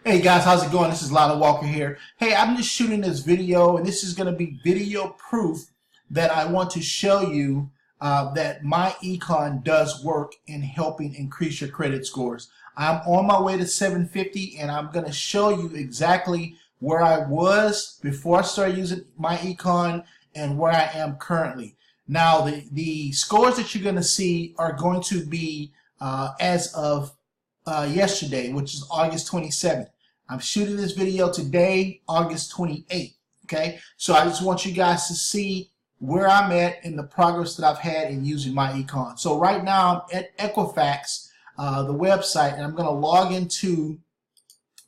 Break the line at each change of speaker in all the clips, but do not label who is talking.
Hey guys, how's it going? This is Lila Walker here. Hey, I'm just shooting this video, and this is going to be video proof that I want to show you that MyEcon does work in helping increase your credit scores. I'm on my way to 750, and I'm going to show you exactly where I was before I started using MyEcon and where I am currently. Now, the scores that you're going to see are going to be as of yesterday, which is August 27th. I'm shooting this video today, August 28th. Okay, so I just want you guys to see where I'm at in the progress that I've had in using MyEcon. So right now I'm at Equifax, the website, and I'm going to log into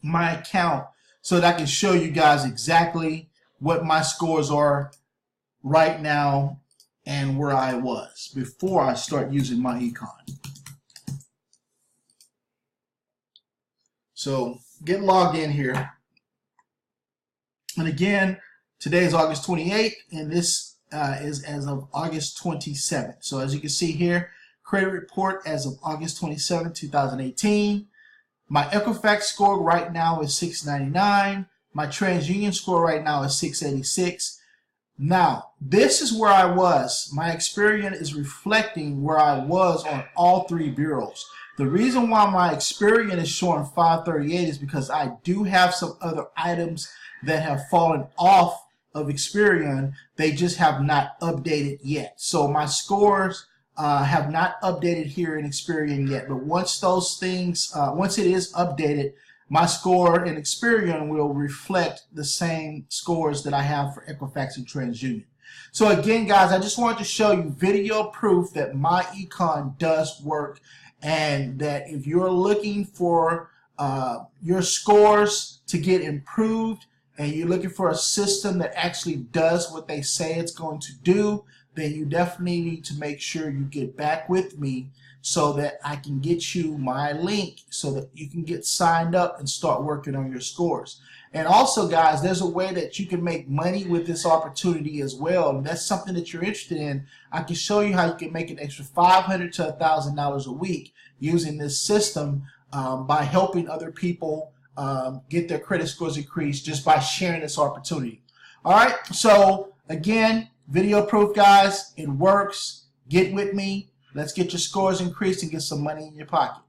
my account so that I can show you guys exactly what my scores are right now and where I was before I start using MyEcon. So get logged in here, and again, today is August 28th, and this is as of August 27th. So as you can see here, credit report as of August 27th, 2018. My Equifax score right now is 699. My TransUnion score right now is 686. Now, this is where I was. My Experian is reflecting where I was on all three bureaus. The reason why my Experian is showing 538 is because I do have some other items that have fallen off of Experian. They just have not updated yet. So my scores have not updated here in Experian yet. But once those things, once it is updated, my score in Experian will reflect the same scores that I have for Equifax and TransUnion. So again, guys, I just wanted to show you video proof that MyEcon does work, and that if you're looking for your scores to get improved and you're looking for a system that actually does what they say it's going to do, then you definitely need to make sure you get back with me so that I can get you my link so that you can get signed up and start working on your scores. And also, guys, there's a way that you can make money with this opportunity as well. And that's something that you're interested in. I can show you how you can make an extra $500 to $1,000 a week using this system by helping other people get their credit scores increased just by sharing this opportunity. All right, so again, video proof, guys. It works. Get with me. Let's get your scores increased and get some money in your pocket.